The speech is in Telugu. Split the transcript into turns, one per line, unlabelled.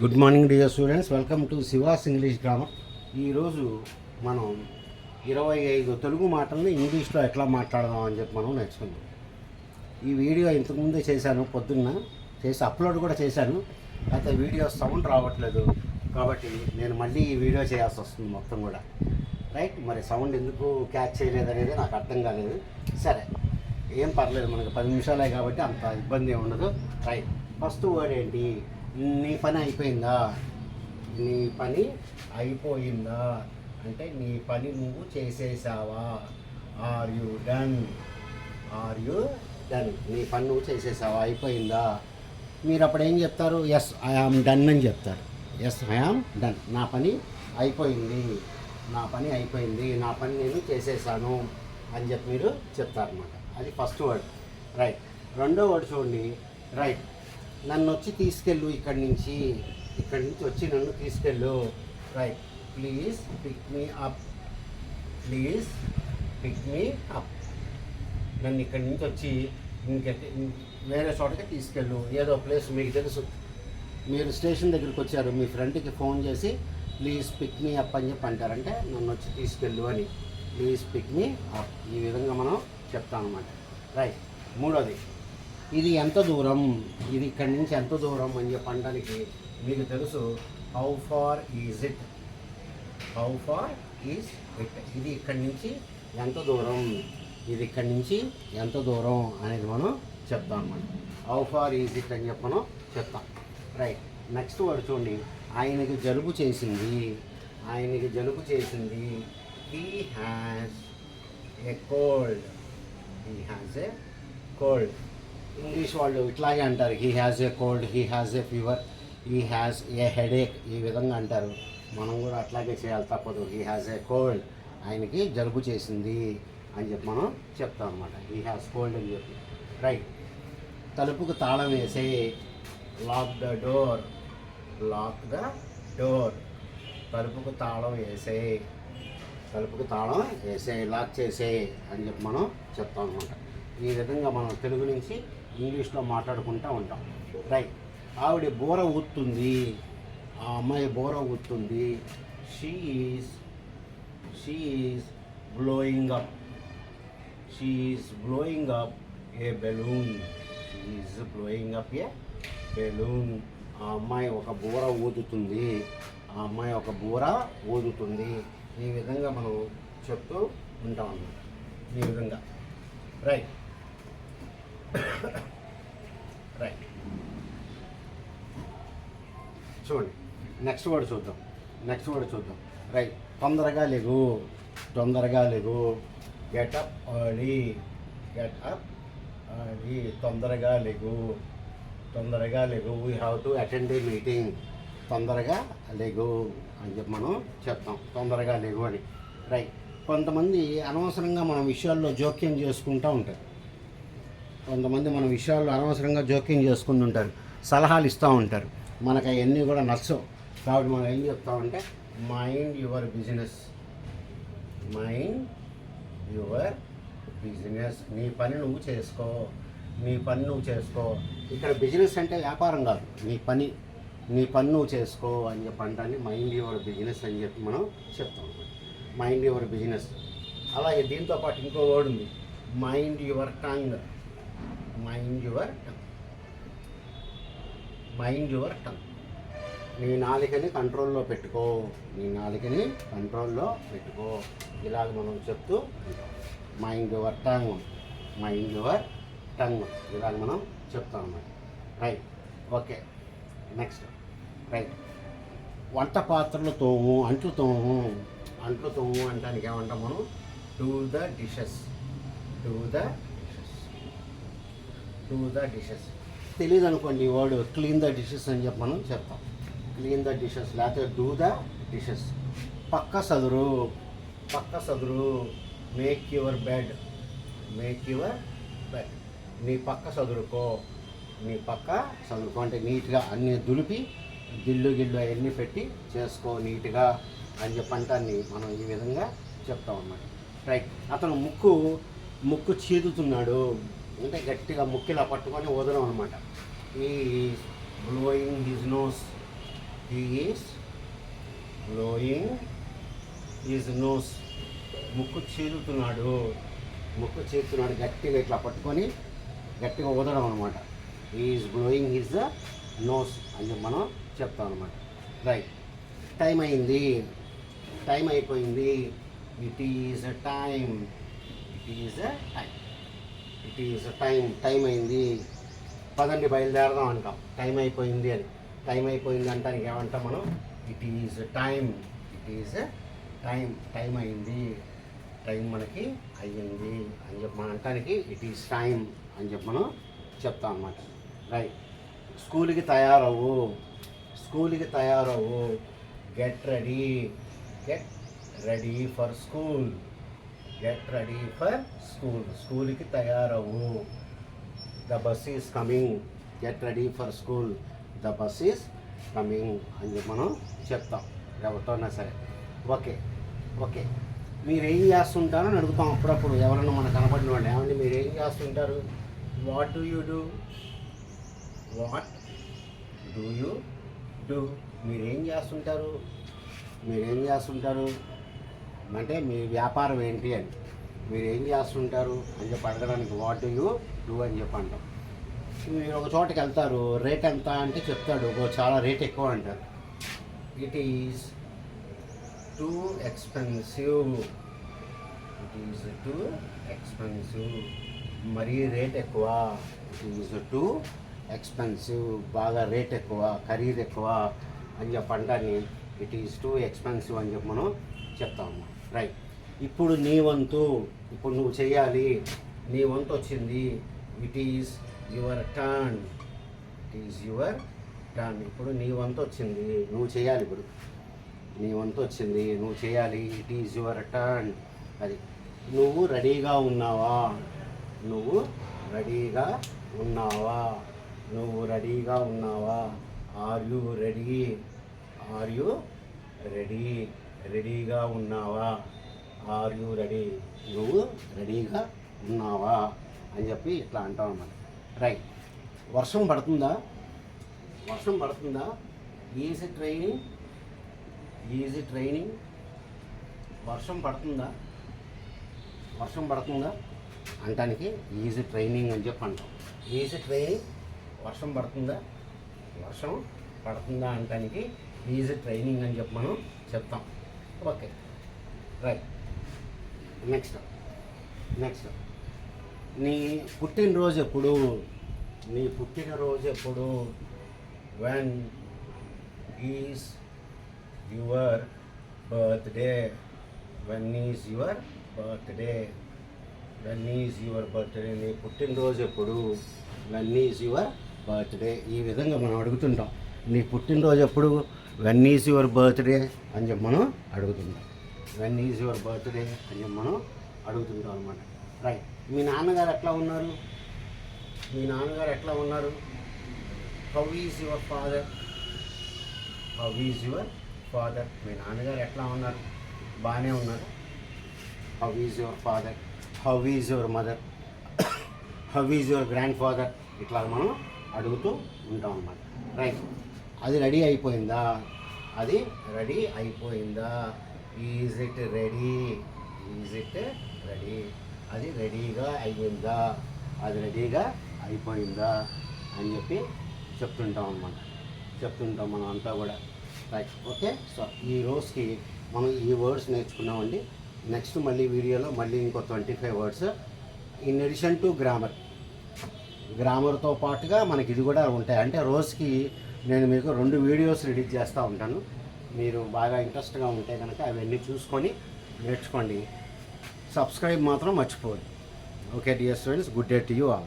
Good morning dear students, welcome to she was English grammar. ఈరోజు మనం 25 తెలుగు మాటలను ఇంగ్లీష్లో ఎట్లా మాట్లాడదాం అని చెప్పి మనం నేర్చుకుందాం. ఈ వీడియో ఇంతకుముందే చేశాను, పొద్దున్న చేసి అప్లోడ్ కూడా చేశాను. అయితే వీడియో సౌండ్ రావట్లేదు కాబట్టి నేను మళ్ళీ ఈ వీడియో చేయాల్సి వస్తుంది మొత్తం కూడా. రైట్, మరి సౌండ్ ఎందుకు క్యాచ్ చేయలేదు అనేది నాకు అర్థం కాలేదు. సరే, ఏం పర్లేదు, మనకు 10 నిమిషాలే కాబట్టి అంత ఇబ్బంది ఏమి ఉండదు. రైట్, ఫస్ట్ వర్డ్ ఏంటి? నీ పని అయిపోయిందా? నీ పని అయిపోయిందా అంటే నీ పని నువ్వు చేసేసావా? Are you done? Are you done? నీ పని నువ్వు చేసేసావా? అయిపోయిందా? మీరు అప్పుడు ఏం చెప్తారు? ఎస్ ఐ ఆమ్ డన్ అని చెప్తారు. ఎస్ ఐ ఆమ్ డన్, నా పని అయిపోయింది, నా పని అయిపోయింది, నా పని నేను చేసేసాను అని చెప్పి మీరు చెప్తారనమాట. అది ఫస్ట్ వర్డ్. రైట్, రెండో వర్డ్ చూడండి. రైట్, నన్ను వచ్చి తీసుకెళ్ళు, ఇక్కడి నుంచి వచ్చి నన్ను తీసుకెళ్ళు. Right, please pick me up, please pick me up. నన్ను ఇక్కడి నుంచి వచ్చి వేరే చోటకి తీసుకెళ్ళు. ఏదో ప్లేస్ మీకు తెలుసు, మీరు స్టేషన్ దగ్గరికి వచ్చారు, మీ ఫ్రెండ్కి ఫోన్ చేసి ప్లీజ్ పిక్ మీ అప్ అని చెప్పి అంటారంటే నన్ను వచ్చి తీసుకెళ్ళు అని. ప్లీజ్ పిక్ మీ అప్, ఈ విధంగా మనం చెప్తాం అన్నమాట. రైట్, మూడోది, ఇది ఎంత దూరం, ఇది ఇక్కడి నుంచి ఎంత దూరం అని చెప్పి అనడానికి మీకు తెలుసు, how far is it, how far is it. ఇది ఇక్కడి నుంచి ఎంత దూరం, ఇది ఇక్కడి నుంచి ఎంత దూరం అనేది మనం చెప్తాం అన్నమాట. హౌ ఫార్ ఈజ్ ఇట్ అని చెప్పి మనం చెప్తాం. రైట్, నెక్స్ట్ వర్డ్ చూడండి. ఆయనకి జలుబు చేసింది, ఆయనకి జలుబు చేసింది. He has a cold, he has a cold. English వాళ్ళు ఇట్లాగే అంటారు, he has a cold, he has a fever, he has a headache, ఈ విధంగా అంటారు. మనం కూడా అట్లాగే చేయాలి, తప్పదు. హీ హ్యాస్ ఏ కోల్డ్, ఆయనకి జలుబు చేసింది అని చెప్పి మనం చెప్తాం అన్నమాట. హీ హ్యాస్ కోల్డ్ అని చెప్పి. రైట్, తలుపుకు తాళం వేసే, lock the door, lock the door. తలుపుకు తాళం వేసే, తలుపుకు తాళం వేసే, లాక్ చేసే అని చెప్పి మనం చెప్తాం అన్నమాట. ఈ విధంగా మనం తెలుగు నుంచి ఇంగ్లీష్లో మాట్లాడుకుంటూ ఉంటాం. రైట్, ఆవిడ బోర ఊతుంది, ఆ అమ్మాయి బోర ఊతుంది. She is blowing up, she is blowing up a balloon, she is blowing up a balloon. ఆ అమ్మాయి ఒక బోర ఊదుతుంది, ఆ అమ్మాయి ఒక బోర ఊదుతుంది. ఈ విధంగా మనం చెప్తూ ఉంటాం అన్నమాట. ఈ విధంగా. రైట్, రైట్, చూడండి. నెక్స్ట్ వర్డ్ చూద్దాం. రైట్, తొందరగా లెగు, తొందరగా లెగు. Get up early, get up early. తొందరగా లెగు, తొందరగా లెగు. We have to attend a meeting. తొందరగా లెగు అని చెప్పి మనం చెప్తాం, తొందరగా లెగు అని. రైట్, కొంతమంది అనవసరంగా మన విషయాల్లో జోక్యం చేసుకుంటూ ఉంటారు. కొంతమంది మన విషయాల్లో అనవసరంగా జోక్యం చేసుకుని ఉంటారు, సలహాలు ఇస్తూ ఉంటారు. మనకు అవన్నీ కూడా నచ్చవు. కాబట్టి మనం ఏం చెప్తామంటే mind your business, mind your business. నీ పని నువ్వు చేసుకో, నీ పని నువ్వు చేసుకో. ఇక్కడ బిజినెస్ అంటే వ్యాపారం కాదు, నీ పని నువ్వు చేసుకో అని చెప్పి అంటాన్ని మైండ్ యువర్ బిజినెస్ అని చెప్పి మనం చెప్తాం. Mind your business. అలాగే దీంతో పాటు ఇంకో వర్డ్ ఉంది, mind your tongue, mind your tongue, mind your tongue. నీ నాలికని కంట్రోల్లో పెట్టుకో, నీ నాలికని కంట్రోల్లో పెట్టుకో. ఇలాగ మనం చెప్తూ mind your tongue, mind your tongue, ఇలాగ మనం చెప్తాం అన్నమాట. Right, okay. నెక్స్ట్, రైట్, వంట పాత్రలు తోము, అంట్లు తోము. అంట్లు తోము అంటానికి ఏమంటాం మనం? Do the dishes, do the dishes. తెలియదు అనుకోండి ఈ వర్డ్, క్లీన్ ద డిషెస్ అని చెప్పి మనం చెప్తాం. క్లీన్ ద డిషెస్ లేకపోతే డూ ద డిషెస్. పక్క సదురు. Make your bed, make your bed. నీ పక్క చదురుకో, నీ పక్క చదువుకో అంటే నీట్గా అన్నీ దులిపి గిల్లు అవన్నీ పెట్టి చేసుకో నీట్గా అని చెప్పంటాన్ని మనం ఈ విధంగా చెప్తాం అన్నమాట. రైట్, అతను ముక్కు చీదుతున్నాడు అంటే గట్టిగా ముక్కిలా పట్టుకొని వదలం అనమాట. ఈ blowing his nose, he is blowing is nose. ముక్కు చీరుతున్నాడు, ముక్కు చీరుతున్నాడు. గట్టిగా ఇట్లా పట్టుకొని గట్టిగా ఊదడం అనమాట. ఈజ్ బ్లోయింగ్ హిజ్ నోస్ అని చెప్పి మనం చెప్తాం అనమాట. రైట్. టైం అయింది, టైం అయిపోయింది. It is a time, it is a time, it is a time. Time అయింది, పదండి బయలుదేరదాం అంటాం. టైం అయిపోయింది అని. టైం అయిపోయింది అంటానికి ఏమంటాం మనం? It is time, it is time. Time అయింది, టైం మనకి అయ్యింది అని చెప్పి మనం అంటానికి ఇట్ ఈజ్ టైం అని చెప్పి మనం చెప్తాం అన్నమాట. రైట్. స్కూల్కి తయారవు, స్కూల్కి తయారవు. Get ready, get ready for school, get ready for school. స్కూల్కి తయారవు. The bus is coming, get ready for school, the bus is coming అని చెప్పి మనం చెప్తాం ఎవరితోనా సరే. Okay okay. మీరేం చేస్తుంటారని అడుగుతాం అప్పుడప్పుడు ఎవరన్నా మనకు కనపడిన వాళ్ళు. ఏమంటే మీరేం చేస్తుంటారు? What do you do, what do you do. మీరేం చేస్తుంటారు, మీరేం చేస్తుంటారు అంటే మీ వ్యాపారం ఏంటి అని. మీరేం చేస్తుంటారు అని చెప్పి అడగడానికి వాట్ డూ యూ డూ అని చెప్పి అంటాం. మీరు ఒక చోటకి వెళ్తారు, రేట్ ఎంత అంటే చెప్తాడు, చాలా రేట్ ఎక్కువ అంటారు. It is too expensive, it is too expensive. మరీ రేట్ ఎక్కువ. ఇట్ ఈజ్ టూ ఎక్స్పెన్సివ్, బాగా రేట్ ఎక్కువ, ఖరీదు ఎక్కువ అని చెప్పంటాని ఇట్ ఈజ్ టూ ఎక్స్పెన్సివ్ అని చెప్పి మనం చెప్తాము. రైట్. ఇప్పుడు నీ వంతు, ఇప్పుడు నువ్వు చేయాలి, నీ వంతు వచ్చింది. It is your turn, it is your turn. ఇప్పుడు నీ వంతు వచ్చింది, నువ్వు చేయాలి. ఇప్పుడు నీ వంతు వచ్చింది, నువ్వు చేయాలి. It is your turn. అది. నువ్వు రెడీగా ఉన్నావా, నువ్వు రెడీగా ఉన్నావా, నువ్వు రెడీగా ఉన్నావా. Are you ready, are you ready, రెడీగా ఉన్నావా. ఆర్ యు రెడీ, నువ్వు రెడీగా ఉన్నావా అని చెప్పి ఇట్లా అంటాం అన్నమాట. రైట్. వర్షం పడుతుందా, వర్షం పడుతుందా. Is it raining, is it raining. వర్షం పడుతుందా, వర్షం పడుతుందా అంటానికి ఈజ్ ఇట్ రైనింగ్ అని చెప్పి అంటాం. ఈజ్ ఇట్ రైనింగ్, వర్షం పడుతుందా, వర్షం పడుతుందా అంటానికి ఈజ్ ఇట్ రైనింగ్ అని చెప్పి మనం చెప్తాం. ఓకే. రైట్. నెక్స్ట్ నెక్స్ట్ నీ పుట్టినరోజు ఎప్పుడు, నీ పుట్టినరోజు ఎప్పుడు. When is your birthday, when is your birthday, when is your birthday. నీ పుట్టినరోజు ఎప్పుడు, వెన్ ఈజ్ యువర్ బర్త్డే. ఈ విధంగా మనం అడుగుతుంటాం. నీ పుట్టినరోజు ఎప్పుడు, వెన్ ఈజ్ యువర్ బర్త్డే అని చెప్పి మనం అడుగుతుంటాం. వెన్ ఈజ్ యువర్ బర్త్డే అని చెప్పి మనం అడుగుతుంటాం అనమాట. రైట్. మీ నాన్నగారు ఎట్లా ఉన్నారు, మీ నాన్నగారు ఎట్లా ఉన్నారు. How is your father, how is your father. మీ నాన్నగారు ఎట్లా ఉన్నారు, బాగానే ఉన్నారు. How is your father, how is your mother, how is your grandfather. ఇట్లా మనం అడుగుతూ ఉంటాం అన్నమాట. రైట్. అది రెడీ అయిపోయిందా, అది రెడీ అయిపోయిందా. Is it ready, is it ready. అది రెడీగా అయ్యిందా, అది రెడీగా అయిపోయిందా అని చెప్పి చెప్తుంటాం అన్నమాట. చెప్తుంటాం మనం అంతా కూడా. రైట్. ఓకే. సో ఈ రోజుకి మనం ఈ వర్డ్స్ నేర్చుకున్నామండి. నెక్స్ట్ మళ్ళీ వీడియోలో మళ్ళీ ఇంకో 25 words in addition to grammar. గ్రామర్తో పాటుగా మనకి ఇది కూడా ఉంటాయి. అంటే రోజుకి నేను మీకు 2 వీడియోస్ రిలీజ్ చేస్తూ ఉంటాను. మీరు బాగా ఇంట్రెస్ట్గా ఉంటే కనుక అవన్నీ చూసుకొని నేర్చుకోండి. సబ్స్క్రైబ్ మాత్రం మర్చిపోవద్దు. Okay dear students, good day to you all.